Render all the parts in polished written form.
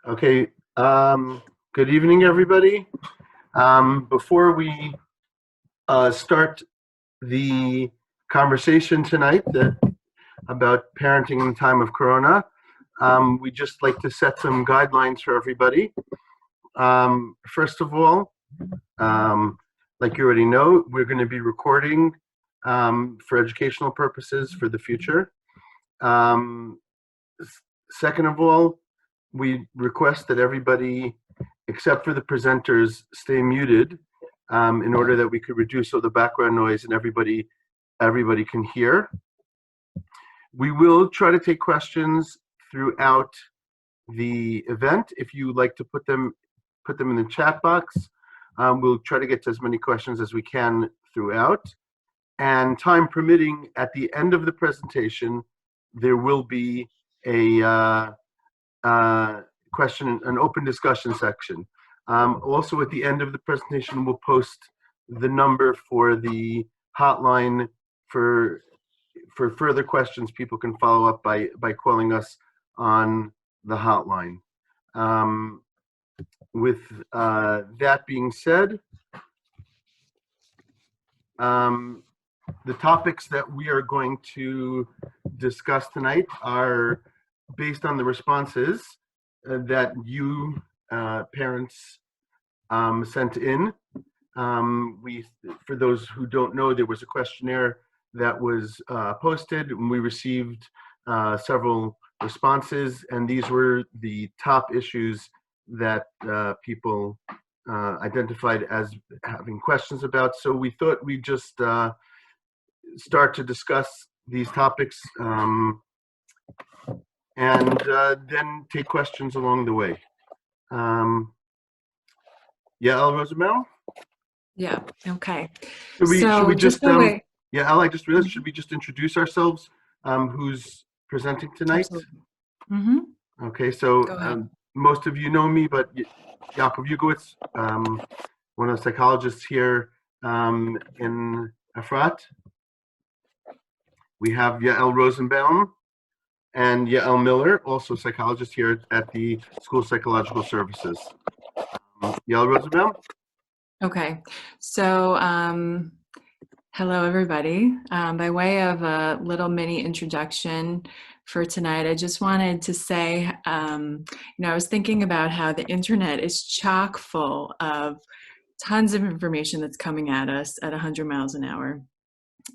Okay, good evening, everybody. Before we start the conversation tonight about parenting in the time of Corona, we just like to set some guidelines for everybody. First of all, like you already know, we're going to be recording for educational purposes for the future. Second of all, we request that everybody, except for the presenters, stay muted in order that we could reduce all the background noise and everybody can hear. We will try to take questions throughout the event. If you would like to put them in the chat box, we'll try to get to as many questions as we can throughout. And time permitting, at the end of the presentation, there will be a question, an open discussion section. Also, at the end of the presentation, we'll post the number for the hotline for further questions. People can follow up by calling us on the hotline. With that being said, the topics that we are going to discuss tonight are based on the responses that you parents sent in. For those who don't know, there was a questionnaire that was posted, and we received several responses, and these were the top issues that people identified as having questions about. So we thought we'd just start to discuss these topics and then take questions along the way. Yael Rosenbaum? Yeah, okay. Should we just Yael, I just realized, should we just introduce ourselves? Who's presenting tonight? Absolutely. Mm-hmm. Okay, so most of you know me, but Yaakov Yugowitz, one of the psychologists here in Efrat. We have Yael Rosenbaum and Yael Miller, also psychologist here at the School of Psychological Services. Yael Rosenbaum? Okay, so hello everybody. By way of a little mini introduction for tonight, I just wanted to say, I was thinking about how the internet is chock full of tons of information that's coming at us at 100 miles an hour.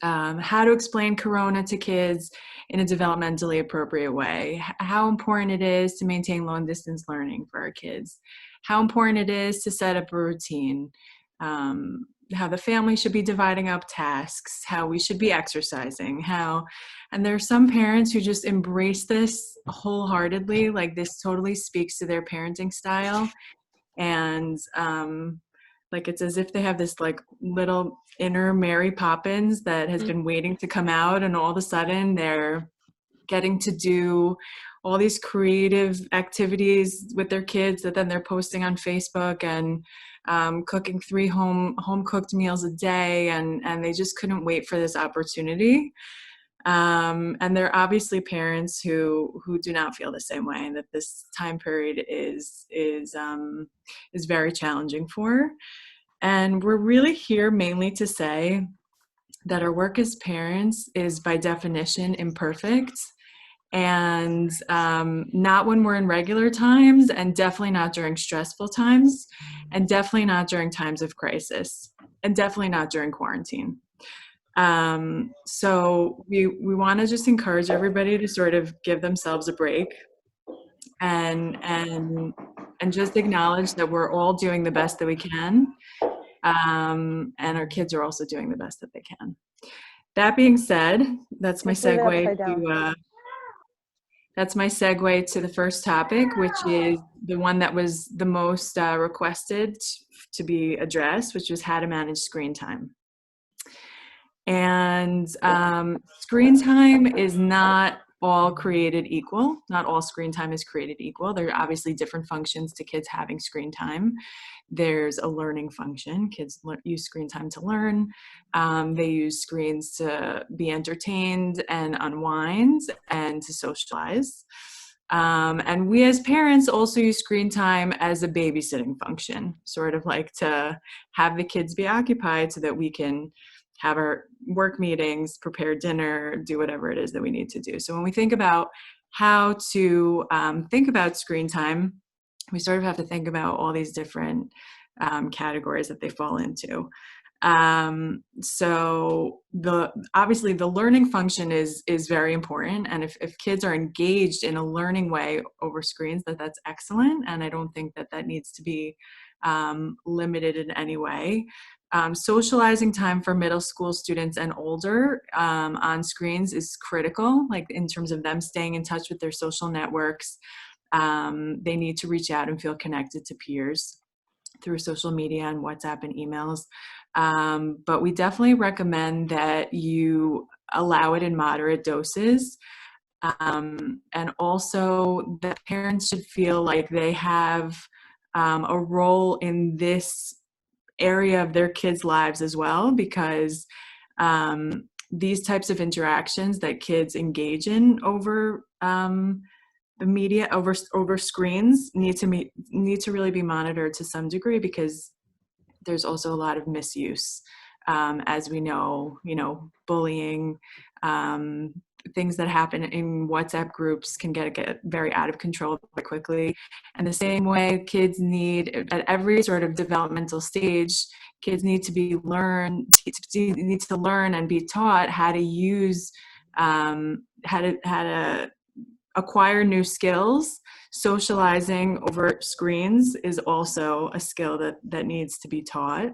How to explain Corona to kids in a developmentally appropriate way, how important it is to maintain long distance learning for our kids, how important it is to set up a routine, how the family should be dividing up tasks, how we should be exercising, and there are some parents who just embrace this wholeheartedly, like this totally speaks to their parenting style, and like it's as if they have this like little inner Mary Poppins that has been waiting to come out, and all of a sudden they're getting to do all these creative activities with their kids that then they're posting on Facebook, and cooking 3 home cooked meals a day, and they just couldn't wait for this opportunity. And there are obviously parents who do not feel the same way, and that this time period is very challenging for. And we're really here mainly to say that our work as parents is by definition imperfect, and not when we're in regular times, and definitely not during stressful times, and definitely not during times of crisis, and definitely not during quarantine. So we want to just encourage everybody to sort of give themselves a break and just acknowledge that we're all doing the best that we can, and our kids are also doing the best that they can. That being said, that's my segue to the first topic, which is the one that was the most requested to be addressed, which was how to manage screen time. And screen time is not all created equal. Not all screen time is created equal. There are obviously different functions to kids having screen time. There's a learning function. Kids use screen time to learn. They use screens to be entertained and unwind and to socialize. And we as parents also use screen time as a babysitting function, sort of like to have the kids be occupied so that we can have our work meetings, prepare dinner, do whatever it is that we need to do. So when we think about how to think about screen time, we sort of have to think about all these different categories that they fall into. So obviously the learning function is very important, and if kids are engaged in a learning way over screens, that's excellent, and I don't think that needs to be limited in any way. Socializing time for middle school students and older on screens is critical, like in terms of them staying in touch with their social networks. They need to reach out and feel connected to peers through social media and WhatsApp and emails. But we definitely recommend that you allow it in moderate doses. And also that parents should feel like they have a role in this area of their kids' lives as well, because these types of interactions that kids engage in over the media, over screens, need to really be monitored to some degree, because there's also a lot of misuse. As we know, bullying, things that happen in WhatsApp groups can get very out of control very quickly. And the same way kids need, at every sort of developmental stage, kids need to learn and be taught how to use, how to acquire new skills. Socializing over screens is also a skill that needs to be taught.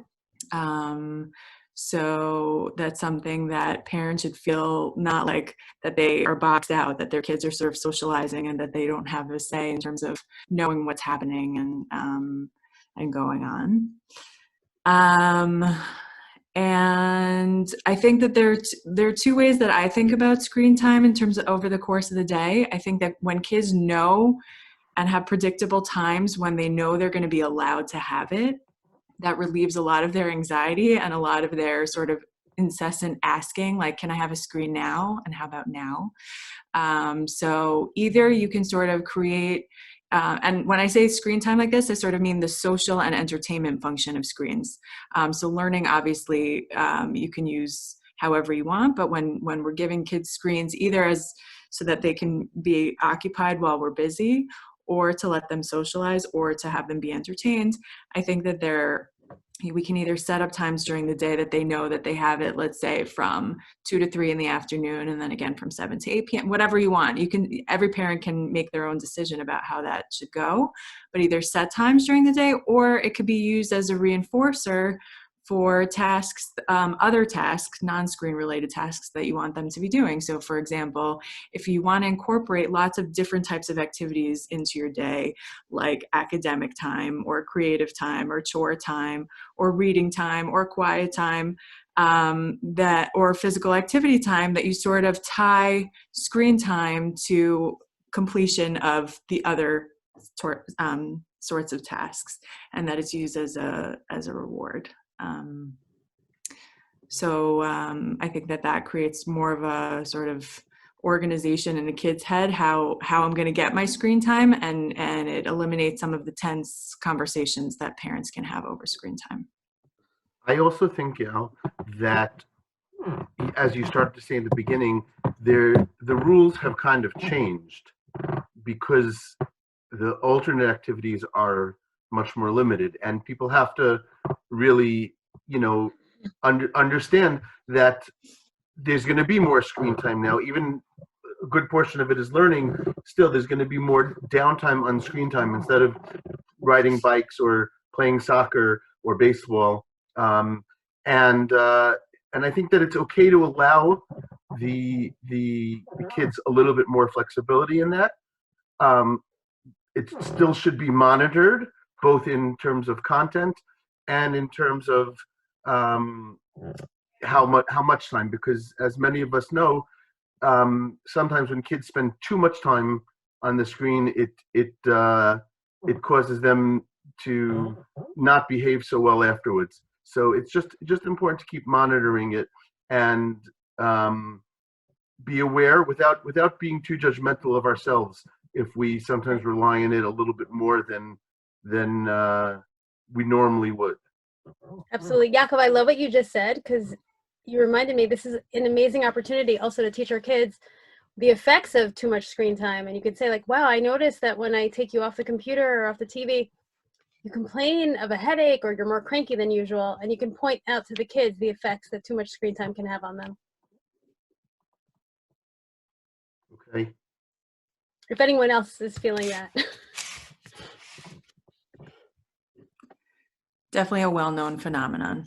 So that's something that parents should feel not like that they are boxed out, that their kids are sort of socializing and that they don't have a say in terms of knowing what's happening and going on. And I think that there are two ways that I think about screen time in terms of over the course of the day. I think that when kids know and have predictable times when they know they're going to be allowed to have it, that relieves a lot of their anxiety and a lot of their sort of incessant asking, like, can I have a screen now? And how about now? So either you can sort of create, and when I say screen time like this, I sort of mean the social and entertainment function of screens. So learning, obviously, you can use however you want, but when we're giving kids screens, either as so that they can be occupied while we're busy, or to let them socialize, or to have them be entertained, I think that we can either set up times during the day that they know that they have it, let's say from 2 to 3 in the afternoon, and then again from 7 to 8 p.m., whatever you want. Every parent can make their own decision about how that should go, but either set times during the day, or it could be used as a reinforcer for tasks, other tasks, non-screen related tasks that you want them to be doing. So for example, if you want to incorporate lots of different types of activities into your day, like academic time or creative time or chore time or reading time or quiet time, or physical activity time, that you sort of tie screen time to completion of the other sorts of tasks, and that it's used as a reward. So I think that creates more of a sort of organization in a kid's head, how I'm going to get my screen time, and it eliminates some of the tense conversations that parents can have over screen time. I also think, Gail, that as you started to say in the beginning, the rules have kind of changed because the alternate activities are much more limited, and people have to really, understand that there's going to be more screen time now. Even a good portion of it is learning. Still, there's going to be more downtime on screen time instead of riding bikes or playing soccer or baseball. And I think that it's okay to allow the kids a little bit more flexibility in that. It still should be monitored, both in terms of content and in terms of how much time, because as many of us know, sometimes when kids spend too much time on the screen, it causes them to not behave so well afterwards. So it's just important to keep monitoring it and be aware without being too judgmental of ourselves if we sometimes rely on it a little bit more than we normally would. Absolutely. Yaakov, I love what you just said, because you reminded me this is an amazing opportunity also to teach our kids the effects of too much screen time. And you could say like, wow, I noticed that when I take you off the computer or off the TV, you complain of a headache or you're more cranky than usual. And you can point out to the kids the effects that too much screen time can have on them. Okay. If anyone else is feeling that. Definitely a well-known phenomenon.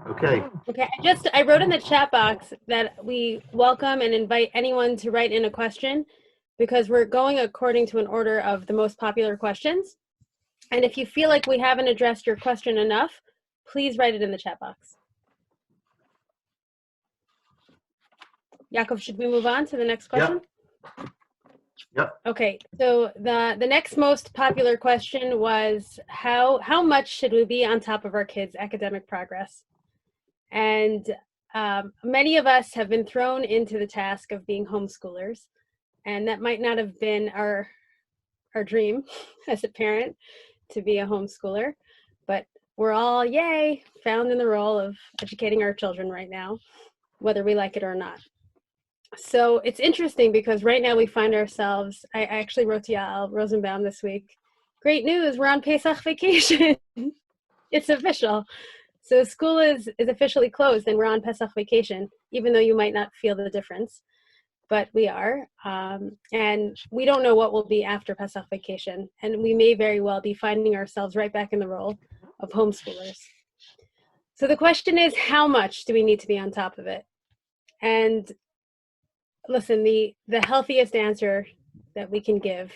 Okay. Okay, I wrote in the chat box that we welcome and invite anyone to write in a question, because we're going according to an order of the most popular questions. And if you feel like we haven't addressed your question enough, please write it in the chat box. Yaakov, should we move on to the next question? Yep. Okay, so the next most popular question was how much should we be on top of our kids' academic progress? And many of us have been thrown into the task of being homeschoolers, and that might not have been our dream as a parent to be a homeschooler, but we're all, yay, found in the role of educating our children right now, whether we like it or not. So it's interesting because right now we find ourselves, I actually wrote to Yael Rosenbaum this week, great news, we're on Pesach vacation. It's official. So school is officially closed and we're on Pesach vacation, even though you might not feel the difference, but we are. And we don't know what will be after Pesach vacation. And we may very well be finding ourselves right back in the role of homeschoolers. So the question is, how much do we need to be on top of it? And listen, the healthiest answer that we can give,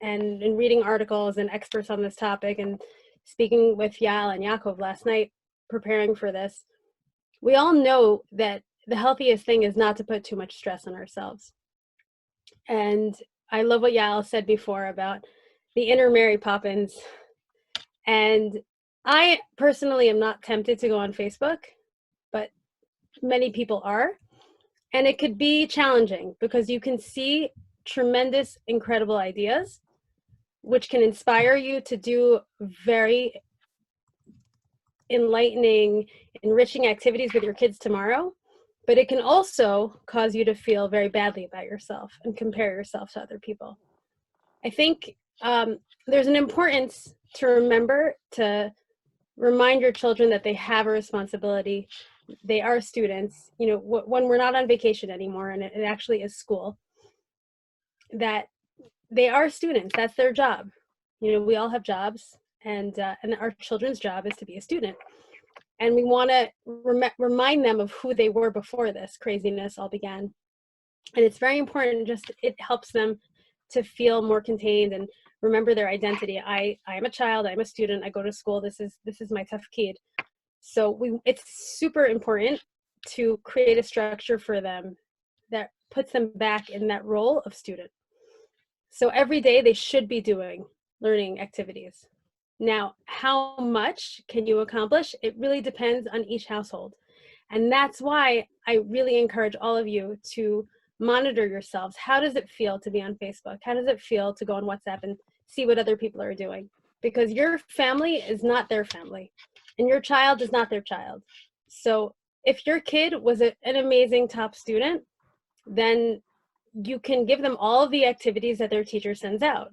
and in reading articles and experts on this topic and speaking with Yael and Yaakov last night, preparing for this, we all know that the healthiest thing is not to put too much stress on ourselves. And I love what Yael said before about the inner Mary Poppins. And I personally am not tempted to go on Facebook, but many people are. And it could be challenging because you can see tremendous, incredible ideas, which can inspire you to do very enlightening, enriching activities with your kids tomorrow. But it can also cause you to feel very badly about yourself and compare yourself to other people. I think there's an importance to remember to remind your children that they have a responsibility. They are students, you know, when we're not on vacation anymore, and it actually is school, that they are students. That's their job. You know, we all have jobs, and our children's job is to be a student. And we want to remind them of who they were before this craziness all began. And it's very important, just it helps them to feel more contained and remember their identity. I am a child, I'm a student, I go to school, this is my tafkid. So it's super important to create a structure for them that puts them back in that role of student. So every day they should be doing learning activities. Now, how much can you accomplish? It really depends on each household. And that's why I really encourage all of you to monitor yourselves. How does it feel to be on Facebook? How does it feel to go on WhatsApp and see what other people are doing? Because your family is not their family, and your child is not their child. So if your kid was an amazing top student, then you can give them all of the activities that their teacher sends out.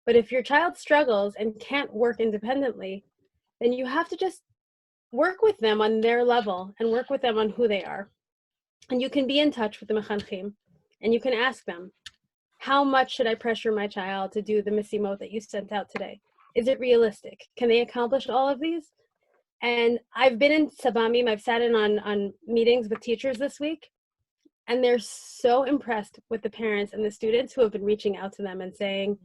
But if your child struggles and can't work independently, then you have to just work with them on their level and work with them on who they are. And you can be in touch with the mechanchim, and you can ask them, how much should I pressure my child to do the mesimot that you sent out today? Is it realistic? Can they accomplish all of these? And I've been in Sabamim, I've sat in on meetings with teachers this week, and they're so impressed with the parents and the students who have been reaching out to them and saying,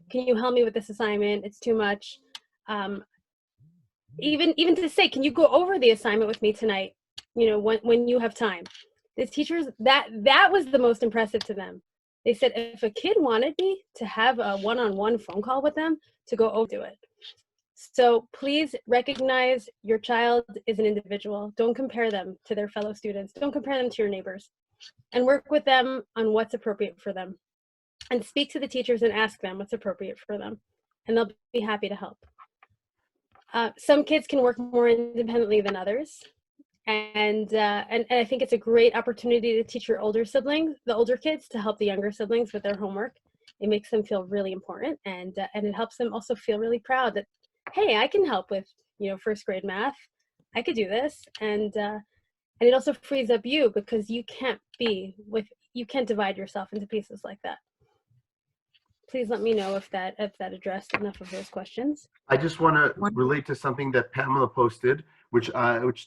can you help me with this assignment? It's too much. Even to say, can you go over the assignment with me tonight? You know, when you have time. The teachers, that was the most impressive to them. They said, if a kid wanted me to have a one-on-one phone call with them, to go over to it. So please recognize your child is an individual. Don't compare them to their fellow students. Don't compare them to your neighbors. and work with them on what's appropriate for them, and speak to the teachers and ask them what's appropriate for them, and they'll be happy to help. Some kids can work more independently than others. And I think it's a great opportunity to teach your older siblings, the older kids, to help the younger siblings with their homework. It makes them feel really important, and it helps them also feel really proud that, hey, I can help with, you know, first grade math. I could do this, and it also frees up you, because you can't divide yourself into pieces like that. Please let me know if that addressed enough of those questions. I just want to relate to something that Pamela posted, which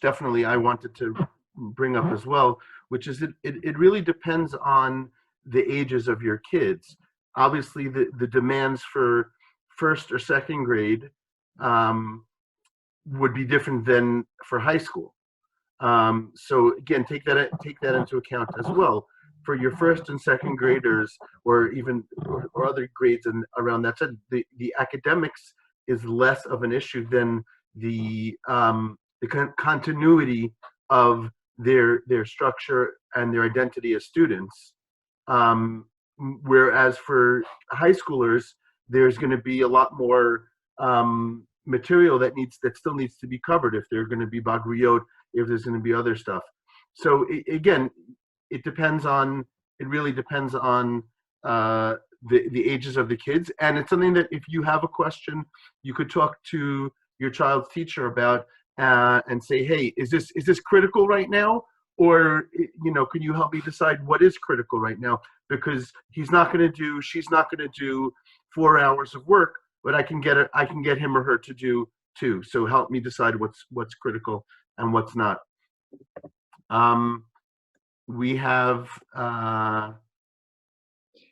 definitely I wanted to bring up as well, which is it really depends on the ages of your kids. Obviously, the demands for first or second grade would be different than for high school. So again, take that into account as well. For your first and second graders, or even or other grades and around that said, the academics is less of an issue than the continuity of their structure and their identity as students. Whereas for high schoolers, there's going to be a lot more material that still needs to be covered if they're going to be bagriyot, if there's going to be other stuff. So again, it really depends on the ages of the kids, and it's something that if you have a question, you could talk to your child's teacher about and say, hey, is this critical right now, or can you help me decide what is critical right now? Because she's not going to do 4 hours of work, but I can get him or her to do 2. So help me decide what's critical and what's not. We have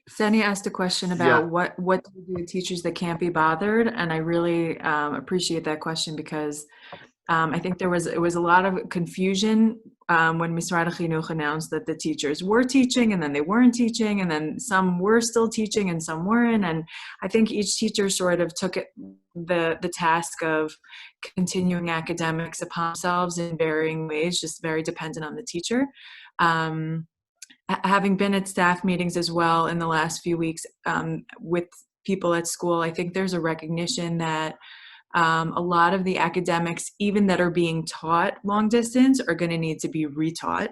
Seni asked a question about what to do with teachers that can't be bothered, and I really appreciate that question, because I think it was a lot of confusion when Misrad Chinuch announced that the teachers were teaching and then they weren't teaching, and then some were still teaching and some weren't, and I think each teacher sort of took the task of continuing academics upon themselves in varying ways, just very dependent on the teacher. Having been at staff meetings as well in the last few weeks with people at school, I think there's a recognition that a lot of the academics, even that are being taught long distance, are going to need to be retaught.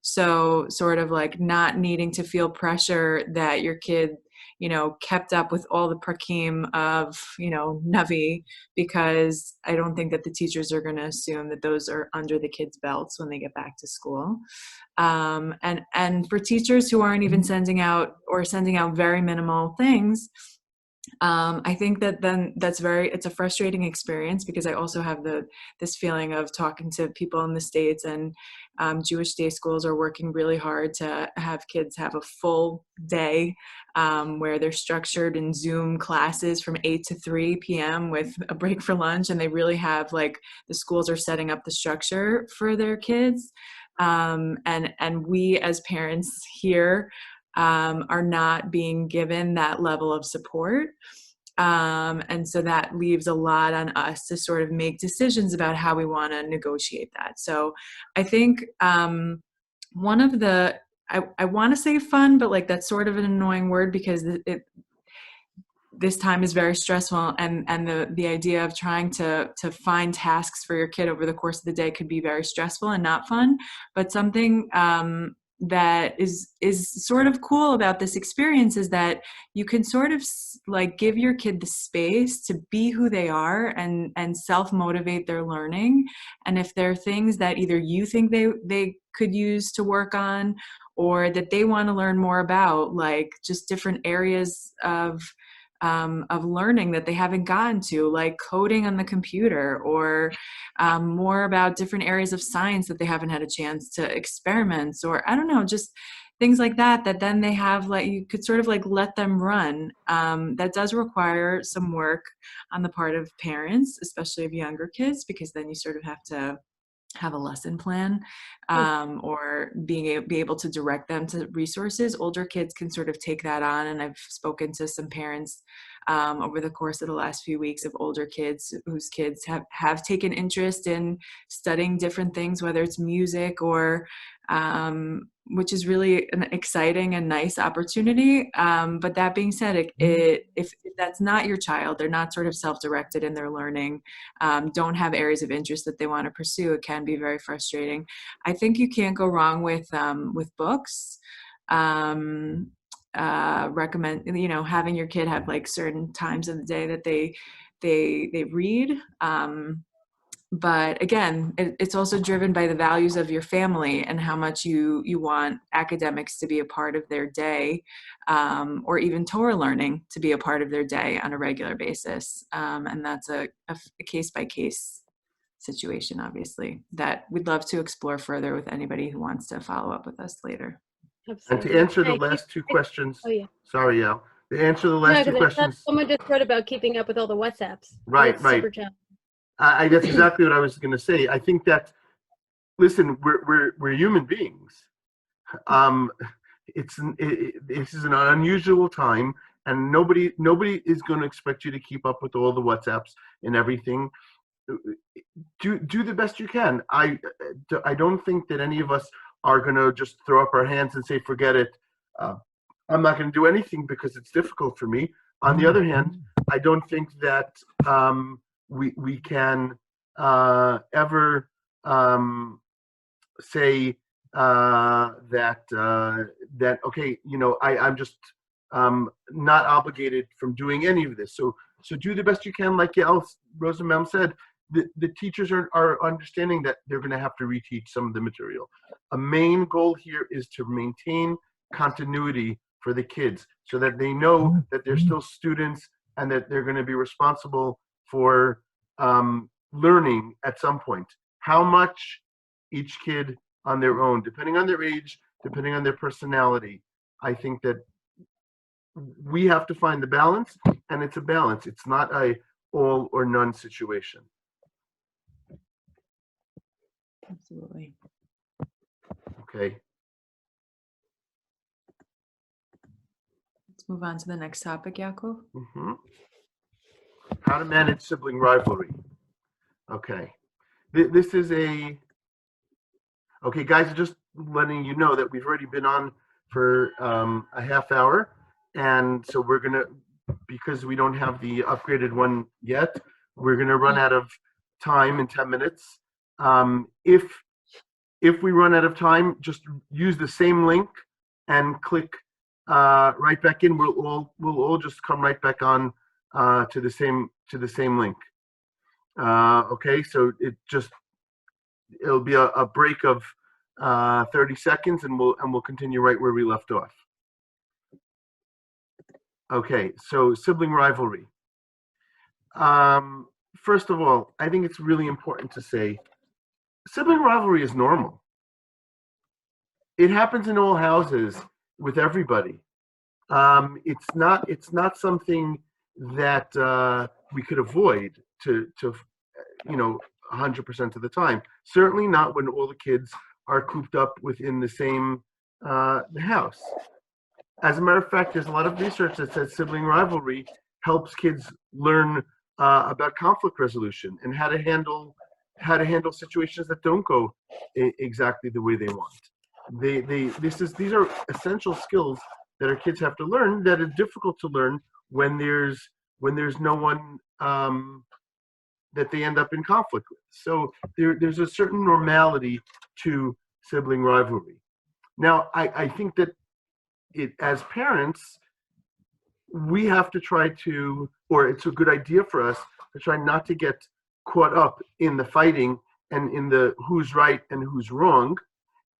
So sort of like not needing to feel pressure that your kid, kept up with all the prakim of, Navi, because I don't think that the teachers are going to assume that those are under the kids' belts when they get back to school. And for teachers who aren't even sending out very minimal things, I think that then it's a frustrating experience, because I also have this feeling of talking to people in the States, and Jewish day schools are working really hard to have kids have a full day where they're structured in Zoom classes from 8 to 3 p.m. with a break for lunch, and they really have, like, the schools are setting up the structure for their kids, and we as parents here are not being given that level of support. And so that leaves a lot on us to sort of make decisions about how we want to negotiate that. So I think one of the, I want to say fun, but like that's sort of an annoying word, because this time is very stressful, and the idea of trying to find tasks for your kid over the course of the day could be very stressful and not fun. But something that is sort of cool about this experience is that you can sort of like give your kid the space to be who they are and self-motivate their learning. And if there are things that either you think they could use to work on, or that they want to learn more about, like just different areas of learning that they haven't gotten to, like coding on the computer, or more about different areas of science that they haven't had a chance to experiment, or I don't know, just things like that then they have, like, you could sort of like let them run. That does require some work on the part of parents, especially of younger kids, because then you sort of have to have a lesson plan, or be able to direct them to resources. Older kids can sort of take that on, and I've spoken to some parents over the course of the last few weeks of older kids whose kids have taken interest in studying different things, whether it's music or which is really an exciting and nice opportunity. But that being said, if that's not your child, they're not sort of self-directed in their learning, don't have areas of interest that they want to pursue, it can be very frustrating. I think you can't go wrong with books. Recommend, having your kid have like certain times of the day that they read. But again, it's also driven by the values of your family and how much you want academics to be a part of their day, or even Torah learning to be a part of their day on a regular basis. And that's a case-by-case situation, obviously, that we'd love to explore further with anybody who wants to follow up with us later. Absolutely. And to answer the last two questions, Oh yeah. sorry, Al, to answer the last two questions. Someone just wrote about keeping up with all the WhatsApps. Right, It's right. super challenging. That's exactly what I was going to say. I think that, listen, we're human beings. This is an unusual time, and nobody is going to expect you to keep up with all the WhatsApps and everything. Do the best you can. I don't think that any of us are going to just throw up our hands and say, forget it. I'm not going to do anything because it's difficult for me. On the other hand, I don't think that we can ever say that okay, I'm just not obligated from doing any of this. So do the best you can, like Rosamel said. The teachers are understanding that they're going to have to reteach some of the material. A main goal here is to maintain continuity for the kids so that they know that they're still students and that they're going to be responsible for learning at some point. How much each kid on their own, depending on their age, depending on their personality. I think that we have to find the balance, and it's a balance. It's not a all or none situation. Absolutely. Okay. Let's move on to the next topic, Yaakov. How to manage sibling rivalry. Okay. This is okay, guys, just letting you know that we've already been on for a half hour. And so we're going to, because we don't have the upgraded one yet, we're going to run out of time in 10 minutes. If we run out of time, just use the same link and click right back in. We'll all just come right back on to the same link. Okay, so it'll be a break of 30 seconds, and we'll continue right where we left off. Okay, so sibling rivalry. First of all, I think it's really important to say sibling rivalry is normal. It happens in all houses with everybody. It's not something that we could avoid to 100% of the time. Certainly not when all the kids are cooped up within the same house. As a matter of fact, there's a lot of research that says sibling rivalry helps kids learn about conflict resolution and how to handle situations that don't go exactly the way they want. These are essential skills that our kids have to learn that are difficult to learn when there's no one that they end up in conflict with. So there's a certain normality to sibling rivalry. Now, I think that as parents, we have to try to, or it's a good idea for us to try not to get caught up in the fighting and in the who's right and who's wrong,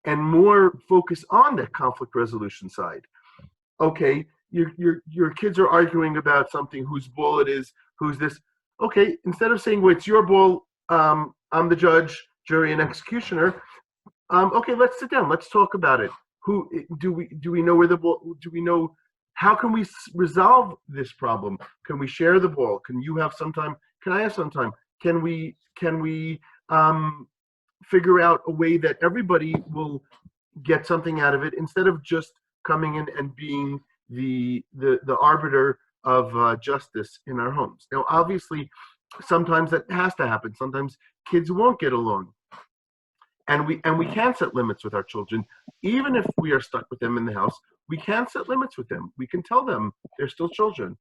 and more focus on the conflict resolution side. Okay, your kids are arguing about something, whose ball it is, who's this. Okay, instead of saying, well, it's your ball, I'm the judge, jury, and executioner. Okay, let's sit down. Let's talk about it. Who do we know where the ball? Do we know how can we resolve this problem? Can we share the ball? Can you have some time? Can I have some time? Can we figure out a way that everybody will get something out of it instead of just coming in and being the arbiter of justice in our homes. Now, obviously, sometimes that has to happen. Sometimes kids won't get along, and we can set limits with our children, even if we are stuck with them in the house. We can set limits with them. We can tell them they're still children.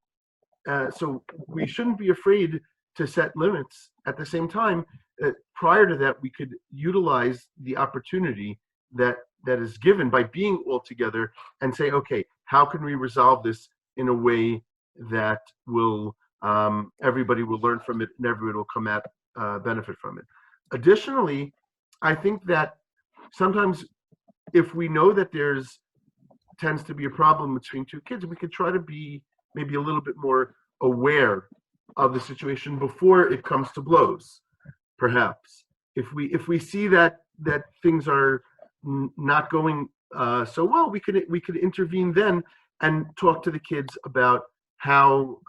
So we shouldn't be afraid to set limits. At the same time, prior to that, we could utilize the opportunity that is given by being all together and say, okay, how can we resolve this in a way that will everybody will learn from it and everybody will come at benefit from it. Additionally, I think that sometimes if we know that there's tends to be a problem between two kids, we could try to be maybe a little bit more aware of the situation before it comes to blows. Perhaps if we see that things are not going so well, we could intervene then and talk to the kids about how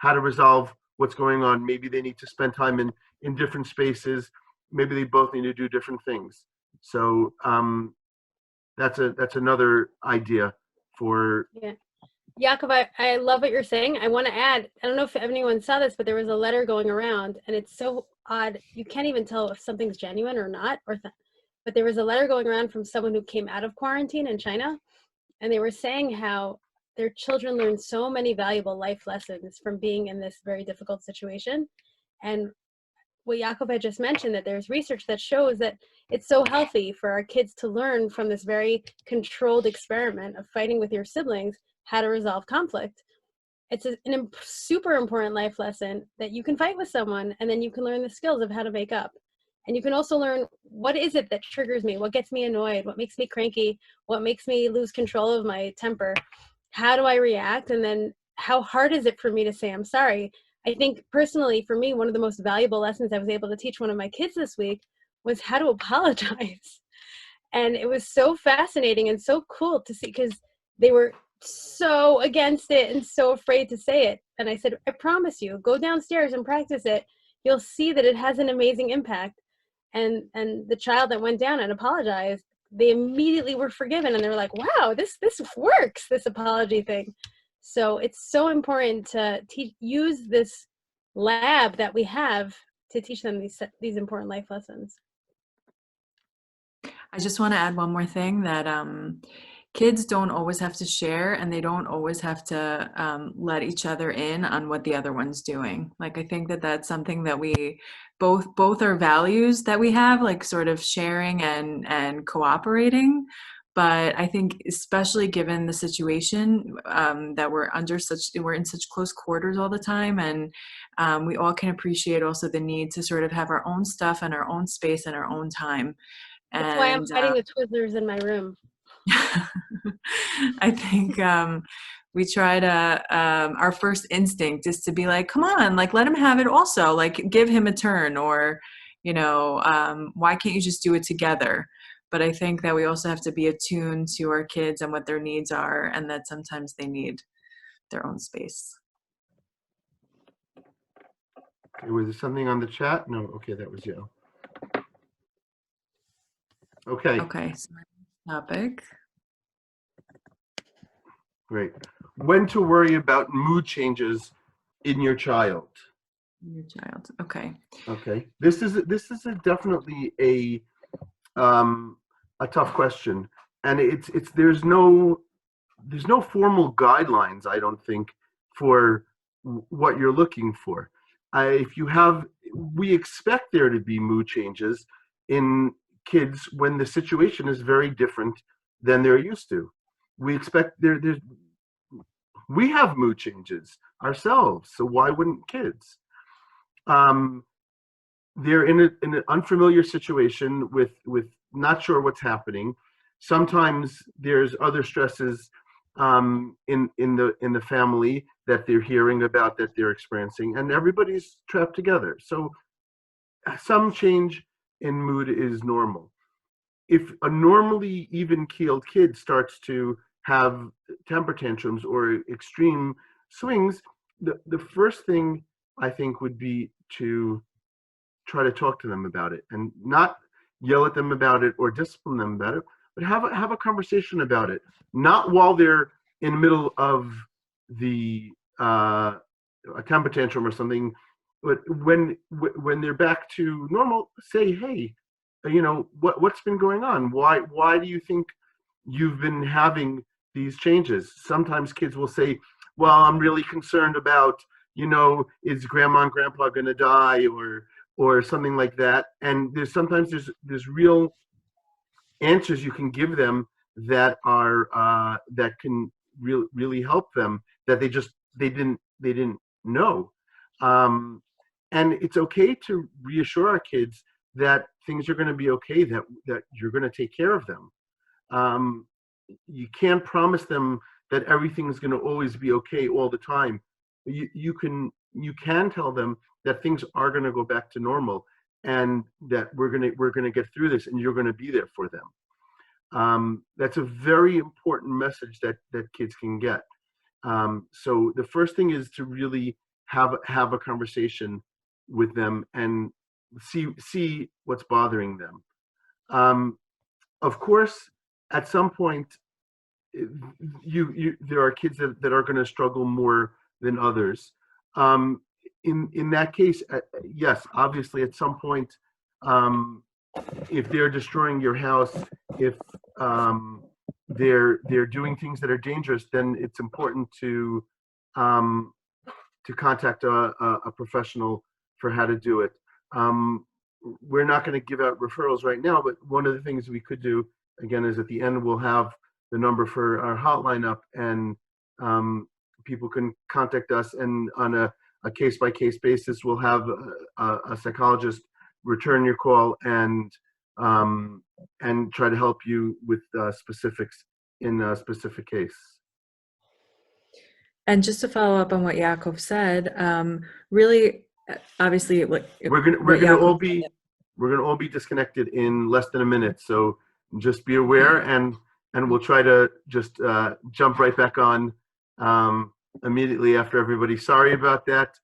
to resolve what's going on. Maybe they need to spend time in different spaces. Maybe they both need to do different things. So that's another idea for. Yeah. Yaakov, I love what you're saying. I want to add, I don't know if anyone saw this, but there was a letter going around, and it's so odd. You can't even tell if something's genuine or not. But there was a letter going around from someone who came out of quarantine in China, and they were saying how their children learned so many valuable life lessons from being in this very difficult situation. And what Yaakov had just mentioned, that there's research that shows that it's so healthy for our kids to learn from this very controlled experiment of fighting with your siblings how to resolve conflict. It's a super important life lesson that you can fight with someone, and then you can learn the skills of how to make up. And you can also learn, what is it that triggers me? What gets me annoyed? What makes me cranky? What makes me lose control of my temper? How do I react? And then how hard is it for me to say I'm sorry? I think personally, for me, one of the most valuable lessons I was able to teach one of my kids this week was how to apologize. And it was so fascinating and so cool to see, because they were so against it and so afraid to say it. And I said, I promise you, go downstairs and practice it. You'll see that it has an amazing impact. And the child that went down and apologized, they immediately were forgiven, and they were like, wow, this works, this apology thing. So it's so important to use this lab that we have to teach them these important life lessons. I just want to add one more thing, that kids don't always have to share, and they don't always have to let each other in on what the other one's doing. Like, I think that that's something that we both are values that we have, like sort of sharing and cooperating. But I think, especially given the situation that we're in such close quarters all the time, and we all can appreciate also the need to sort of have our own stuff and our own space and our own time. That's why I'm hiding the Twizzlers in my room. I think we try to, our first instinct is to be like, come on, like, let him have it also, like, give him a turn, or, why can't you just do it together? But I think that we also have to be attuned to our kids and what their needs are, and that sometimes they need their own space. Okay, was there something on the chat? No, okay, that was you. Okay. Okay, so my topic. Great. When to worry about mood changes in your child. Your child. Okay. Okay. This is definitely a tough question, and there's no formal guidelines, I don't think, for what you're looking for. We expect there to be mood changes in kids when the situation is very different than they're used to. We expect we have mood changes ourselves, so why wouldn't kids? They're in an unfamiliar situation with not sure what's happening. Sometimes there's other stresses in the family that they're hearing about, that they're experiencing, and everybody's trapped together. So some change in mood is normal. If a normally even-keeled kid starts to have temper tantrums or extreme swings, the first thing I think would be to try to talk to them about it, and not yell at them about it or discipline them about it, but have a conversation about it. Not while they're in the middle of the a temper tantrum or something, but when they're back to normal, say, hey, what's been going on? Why do you think you've been having these changes? Sometimes kids will say, well, I'm really concerned about, is grandma and grandpa going to die, or something like that. And there's real answers you can give them that are that can really help them, that they didn't know. And it's okay to reassure our kids that things are going to be okay, that you're going to take care of them. You can't promise them that everything's going to always be okay all the time. You can tell them that things are going to go back to normal, and that we're going to get through this, and you're going to be there for them. That's a very important message that kids can get. So the first thing is to really have a conversation with them and see what's bothering them. Of course, at some point, there are kids that are going to struggle more than others. In that case, yes, obviously, at some point, if they're destroying your house, if they're doing things that are dangerous, then it's important to contact a professional for how to do it. We're not going to give out referrals right now, but one of the things we could do, again, is at the end we'll have the number for our hotline up, and people can contact us, and on a case-by-case basis, we'll have a psychologist return your call and try to help you with specifics in a specific case. And just to follow up on what Yakov said, really, obviously, we're gonna all be disconnected in less than a minute. So just be aware, and we'll try to just jump right back on immediately after everybody. Sorry about that.